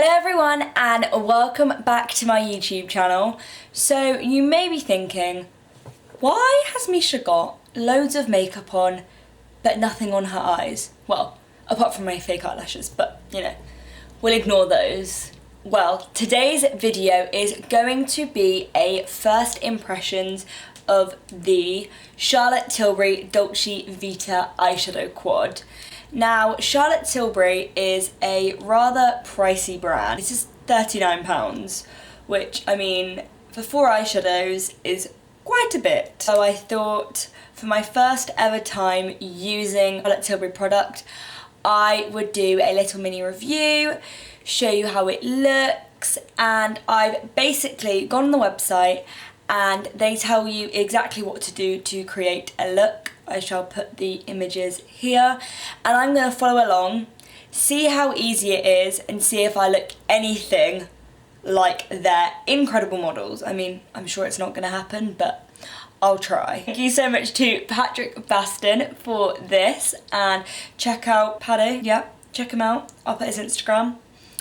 Hello everyone and welcome back to my YouTube channel. So you may be thinking, why has Misha got loads of makeup on but nothing on her eyes? Well, apart from my fake eyelashes, but you know, we'll ignore those. Well, today's video is going to be a first impressions of the Charlotte Tilbury Dolce Vita eyeshadow quad. Now, Charlotte Tilbury is a rather pricey brand. This is £39, which, I mean, for 4 eyeshadows is quite a bit. So I thought for my first ever time using Charlotte Tilbury product, I would do a little mini review, show you how it looks, and I've basically gone on the website and they tell you exactly what to do to create a look. I shall put the images here and I'm going to follow along, see how easy it is and see if I look anything like their incredible models. I mean, I'm sure it's not going to happen, but I'll try. Thank you so much to Patrick Baston for this, and check out Paddy, yeah, check him out. I'll put his Instagram.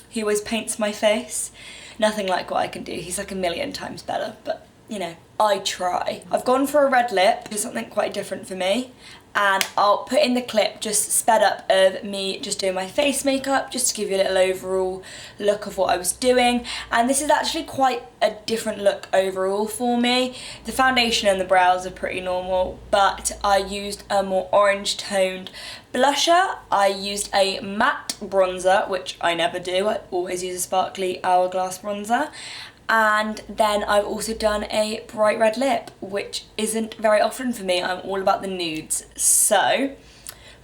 He always paints my face. Nothing like what I can do. He's like a million times better, but you know, I try. I've gone for a red lip, which is something quite different for me, and I'll put in the clip just sped up of me just doing my face makeup, just to give you a little overall look of what I was doing. And this is actually quite a different look overall for me. The foundation and the brows are pretty normal, but I used a more orange toned blusher. I used a matte bronzer, which I never do. I always use a sparkly Hourglass bronzer. And then I've also done a bright red lip, which isn't very often for me. I'm all about the nudes. So,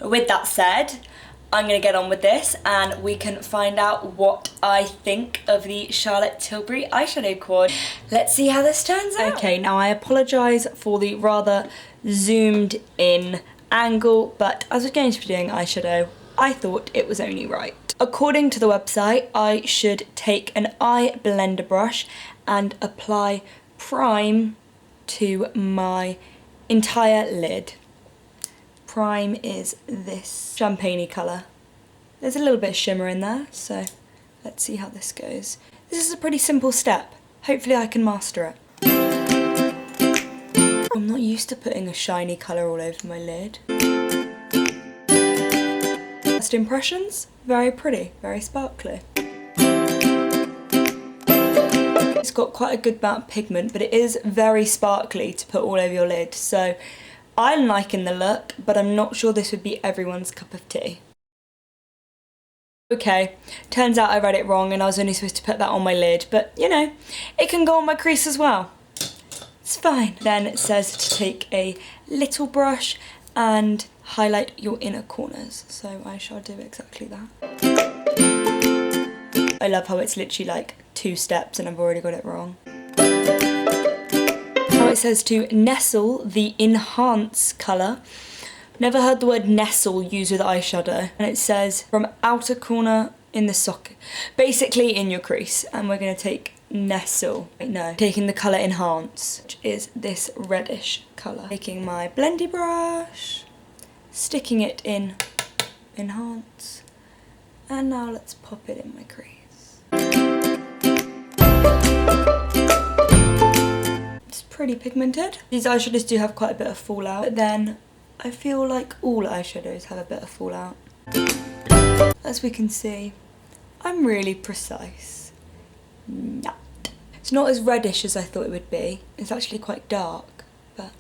with that said, I'm going to get on with this and we can find out what I think of the Charlotte Tilbury eyeshadow quad. Let's see how this turns out. Okay, now I apologise for the rather zoomed in angle, but as we're going to be doing eyeshadow, I thought it was only right. According to the website, I should take an eye blender brush and apply prime to my entire lid. Prime is this champagne-y colour. There's a little bit of shimmer in there, so let's see how this goes. This is a pretty simple step. Hopefully I can master it. I'm not used to putting a shiny colour all over my lid. First impressions, very pretty, very sparkly. It's got quite a good amount of pigment, but it is very sparkly to put all over your lid, so I'm liking the look, but I'm not sure this would be everyone's cup of tea. Okay, turns out I read it wrong and I was only supposed to put that on my lid, but you know, it can go on my crease as well. It's fine. Then it says to take a little brush and highlight your inner corners, so I shall do exactly that. I love how it's literally like 2 steps and I've already got it wrong. Now it says to nestle the enhance colour. Never heard the word nestle used with eyeshadow. And it says from outer corner in the socket, basically in your crease, and we're going to take nestle. Wait, no, taking the colour enhance, which is this reddish colour. Taking my blendy brush, sticking it in enhance, and now let's pop it in my crease. It's pretty pigmented. These eyeshadows do have quite a bit of fallout, but then I feel like all eyeshadows have a bit of fallout. As we can see, I'm really precise. Nah. It's not as reddish as I thought it would be. It's actually quite dark, but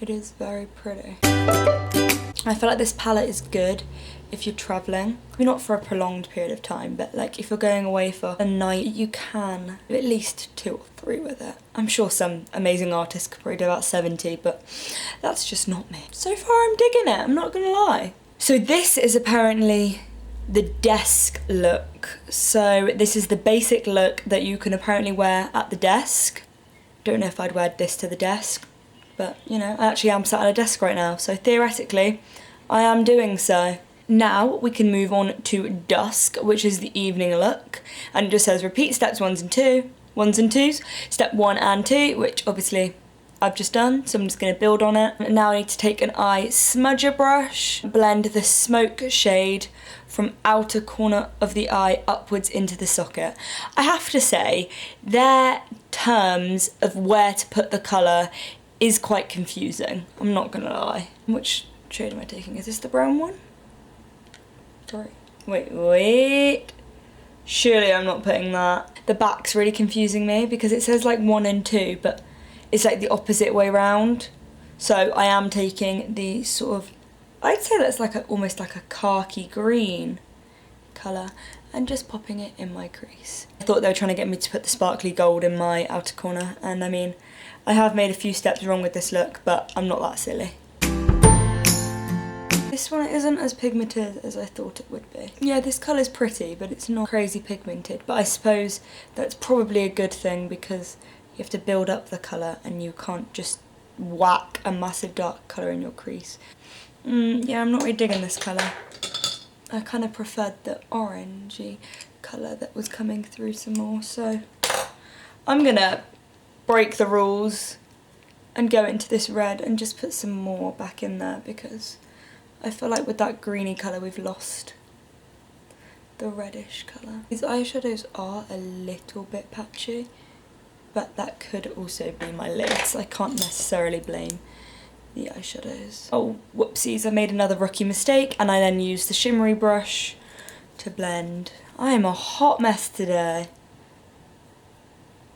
it is very pretty. I feel like this palette is good if you're travelling. Maybe not for a prolonged period of time, but like if you're going away for a night, you can do at least 2 or 3 with it. I'm sure some amazing artists could probably do about 70, but that's just not me. So far I'm digging it, I'm not gonna lie. So this is apparently the desk look. So this is the basic look that you can apparently wear at the desk. Don't know if I'd wear this to the desk, but you know, I actually am sat at a desk right now, so theoretically I am doing so. Now we can move on to dusk, which is the evening look, and it just says repeat steps 1s and 2s, step 1 and 2, which obviously I've just done, so I'm just going to build on it. And now I need to take an eye smudger brush, blend the smoke shade from outer corner of the eye upwards into the socket. I have to say, their terms of where to put the colour is quite confusing, I'm not gonna lie. Which shade am I taking? Is this the brown one? Sorry. Wait. Surely I'm not putting that. The back's really confusing me because it says like 1 and 2, but it's like the opposite way round. So I am taking the sort of, I'd say that's like almost like a khaki green colour, and just popping it in my crease. I thought they were trying to get me to put the sparkly gold in my outer corner, and I mean, I have made a few steps wrong with this look, but I'm not that silly. This one isn't as pigmented as I thought it would be. Yeah, this colour's pretty, but it's not crazy pigmented. But I suppose that's probably a good thing because you have to build up the colour and you can't just whack a massive dark colour in your crease. Yeah, I'm not really digging this colour. I kind of preferred the orangey colour that was coming through some more, so I'm gonna break the rules and go into this red and just put some more back in there because I feel like with that greeny colour we've lost the reddish colour. These eyeshadows are a little bit patchy, but that could also be my lids. I can't necessarily blame the eyeshadows. Oh, whoopsies, I made another rookie mistake and I then used the shimmery brush to blend. I am a hot mess today.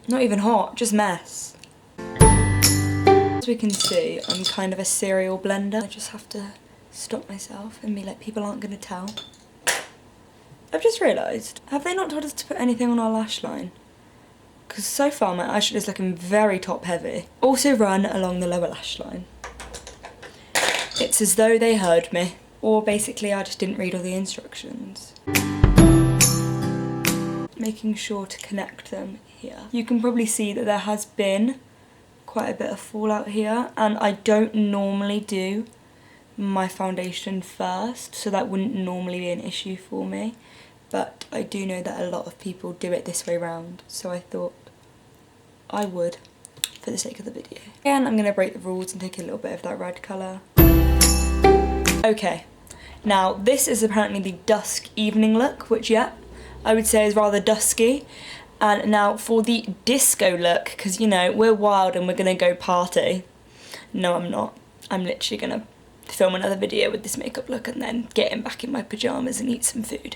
Not even hot, just mess. As we can see, I'm kind of a serial blender. I just have to stop myself and be like, people aren't gonna tell. I've just realised, have they not told us to put anything on our lash line? Because so far my eyeshadow is looking very top heavy. Also run along the lower lash line. It's as though they heard me. Or basically I just didn't read all the instructions. Making sure to connect them here. You can probably see that there has been quite a bit of fallout here, and I don't normally do my foundation first, so that wouldn't normally be an issue for me, but I do know that a lot of people do it this way round, so I thought I would for the sake of the video. Again, I'm going to break the rules and take a little bit of that red colour. Okay, now this is apparently the dusk evening look, which yeah, I would say is rather dusky. And now for the disco look, because you know, we're wild and we're going to go party. No, I'm not. I'm literally going to film another video with this makeup look and then get in back in my pyjamas and eat some food.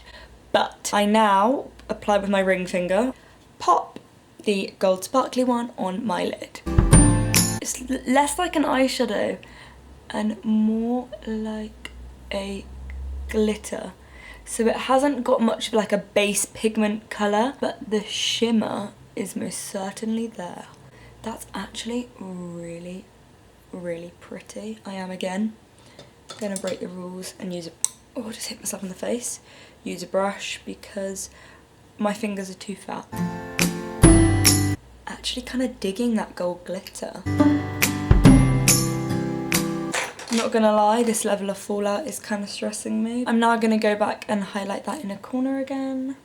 But I now apply with my ring finger, pop the gold sparkly one on my lid. It's less like an eyeshadow and more like a glitter. So it hasn't got much of like a base pigment colour, but the shimmer is most certainly there. That's actually really, really pretty. I am again gonna break the rules and use a, oh, just hit myself in the face. Use a brush because my fingers are too fat. Actually kind of digging that gold glitter. I'm not gonna lie, this level of fallout is kind of stressing me. I'm now gonna go back and highlight that inner corner again,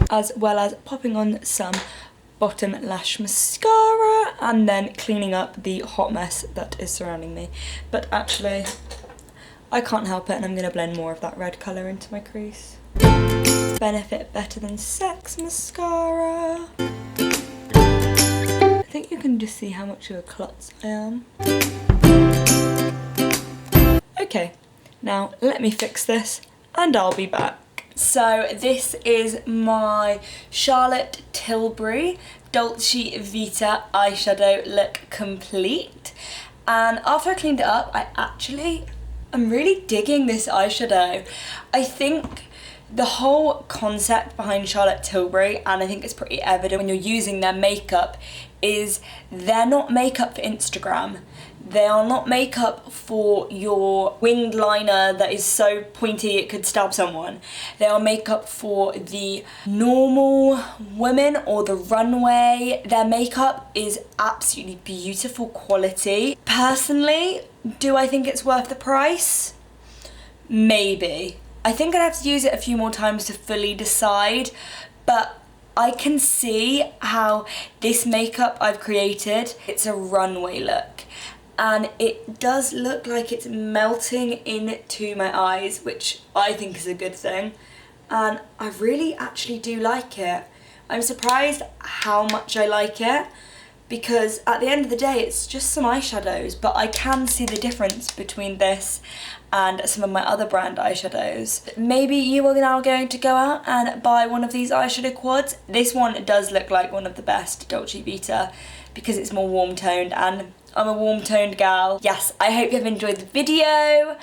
as well as popping on some bottom lash mascara and then cleaning up the hot mess that is surrounding me. But actually, I can't help it and I'm gonna blend more of that red colour into my crease. Benefit Better Than Sex mascara. I think you can just see how much of a klutz I am. Okay, now let me fix this and I'll be back. So this is my Charlotte Tilbury Dolce Vita eyeshadow look complete. And after I cleaned it up, I'm really digging this eyeshadow. I think the whole concept behind Charlotte Tilbury, and I think it's pretty evident when you're using their makeup, is they're not makeup for Instagram. They are not makeup for your winged liner that is so pointy it could stab someone. They are makeup for the normal women or the runway. Their makeup is absolutely beautiful quality. Personally, do I think it's worth the price? Maybe. I think I'd have to use it a few more times to fully decide, but I can see how this makeup I've created, it's a runway look. And it does look like it's melting into my eyes, which I think is a good thing. And I really actually do like it. I'm surprised how much I like it, because at the end of the day it's just some eyeshadows, but I can see the difference between this and some of my other brand eyeshadows. Maybe you are now going to go out and buy one of these eyeshadow quads. This one does look like one of the best Dolce Vita because it's more warm toned, and I'm a warm toned gal. Yes, I hope you have enjoyed the video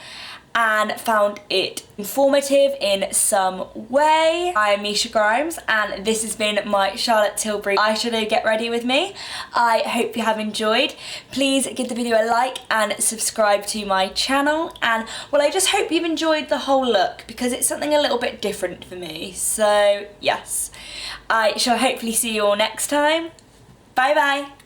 and found it informative in some way. I'm Misha Grimes and this has been my Charlotte Tilbury eyeshadow get ready with me. I hope you have enjoyed. Please give the video a like and subscribe to my channel, and well, I just hope you've enjoyed the whole look because it's something a little bit different for me. So yes, I shall hopefully see you all next time. Bye bye.